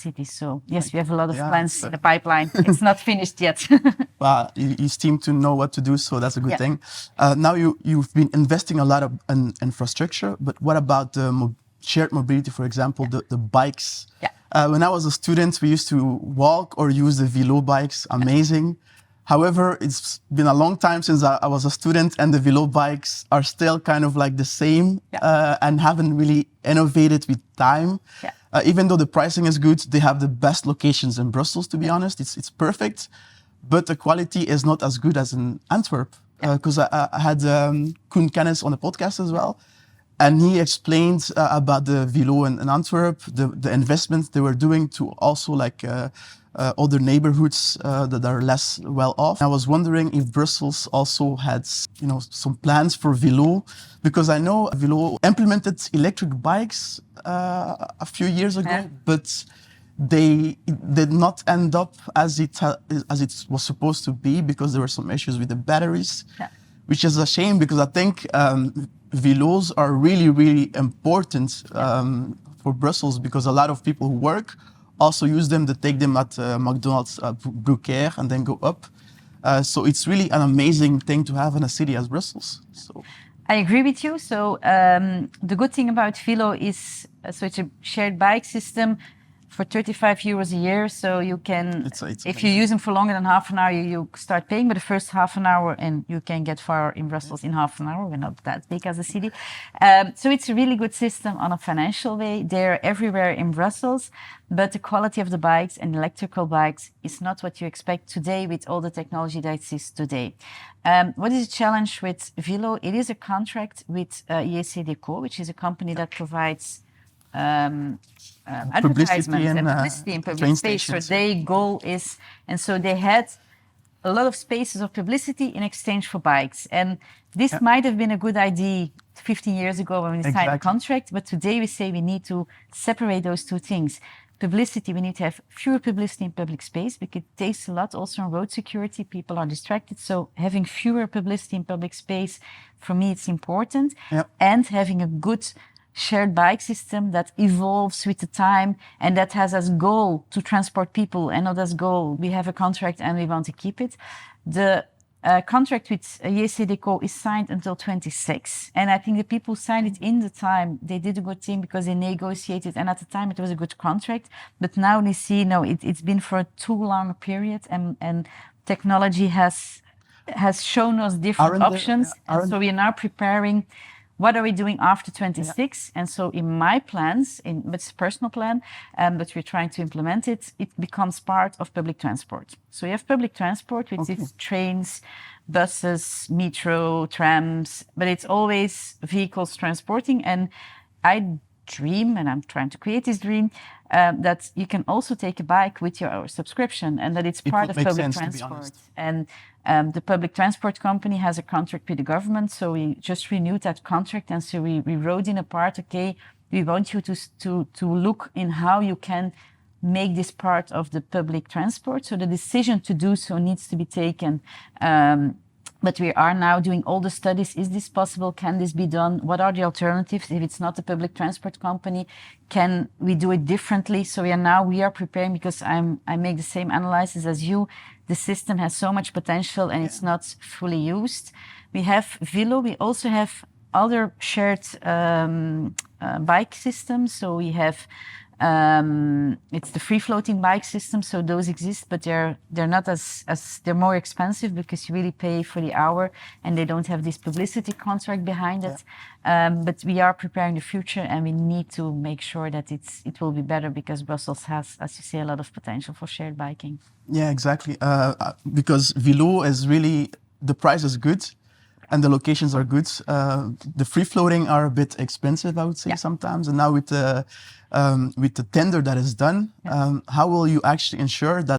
city. So yes, we have a lot of plans in the pipeline. It's not finished yet. Well, you seem to know what to do, so that's a good thing. Now you've been investing a lot of in infrastructure, but what about the shared mobility, for example, the bikes? When I was a student, we used to walk or use the VILLO bikes. Amazing. However, it's been a long time since I was a student, and the VILLO bikes are still kind of like the same and haven't really innovated with time. Even though the pricing is good, they have the best locations in Brussels, to be honest. It's perfect, but the quality is not as good as in Antwerp. Because I had Koen Kennis on the podcast as well, and he explained about the VILLO in Antwerp, the investments they were doing to also like other neighborhoods that are less well off. I was wondering if Brussels also had, some plans for VILLO, because I know VILLO implemented electric bikes a few years ago, but they did not end up as it was supposed to be, because there were some issues with the batteries, which is a shame, because I think VILLOs are really, really important for Brussels, because a lot of people who work also use them. They take them at McDonald's, Brucaire, and then go up. So it's really an amazing thing to have in a city as Brussels. So I agree with you. So the good thing about VILLO is, so it's a shared bike system for 35 euros a year. So you can, if you use them for longer than half an hour, you start paying, but the first half an hour, and you can get far in Brussels in half an hour. We're not that big as a city. So it's a really good system on a financial way. They're everywhere in Brussels, but the quality of the bikes and electrical bikes is not what you expect today with all the technology that exists today. What is the challenge with VILLO? It is a contract with JCDecaux, which is a company that provides advertisements and publicity in public space. So their goal is, and so they had a lot of spaces of publicity in exchange for bikes. And this might have been a good idea 15 years ago when we signed a contract, but today we say we need to separate those two things. Publicity, we need to have fewer publicity in public space, because it takes a lot also on road security. People are distracted. So having fewer publicity in public space, for me, it's important. And having a good shared bike system that evolves with the time and that has as goal to transport people, and not as goal, we have a contract and we want to keep it. The contract with JCDecaux is signed until 26. And I think the people who signed it in the time, they did a good thing because they negotiated. And at the time it was a good contract. But now they see, no, it's been for a too long a period, and technology has shown us different options. And so we are now preparing, what are we doing after 26? And so in my plans, it's a personal plan, but we're trying to implement it, it becomes part of public transport. So you have public transport, which is trains, buses, metro, trams, but it's always vehicles transporting. And I dream, and I'm trying to create this dream, that you can also take a bike with your subscription, and that it's part of public transport. And the public transport company has a contract with the government, so we just renewed that contract. And so we wrote in a part, okay, we want you to look in how you can make this part of the public transport. So the decision to do so needs to be taken. But we are now doing all the studies. Is this possible? Can this be done? What are the alternatives? If it's not a public transport company, can we do it differently? So we are preparing, because I make the same analysis as you. The system has so much potential and it's not fully used. We have VILLO. We also have other shared bike systems. So we have it's the free floating bike system. So those exist, but they're not as they're more expensive, because you really pay for the hour and they don't have this publicity contract behind it. But we are preparing the future, and we need to make sure that it will be better, because Brussels has, as you say, a lot of potential for shared biking. Yeah, exactly. Because VILLO is really, the price is good and the locations are good. The free floating are a bit expensive, I would say, sometimes. And now with the tender that is done, how will you actually ensure that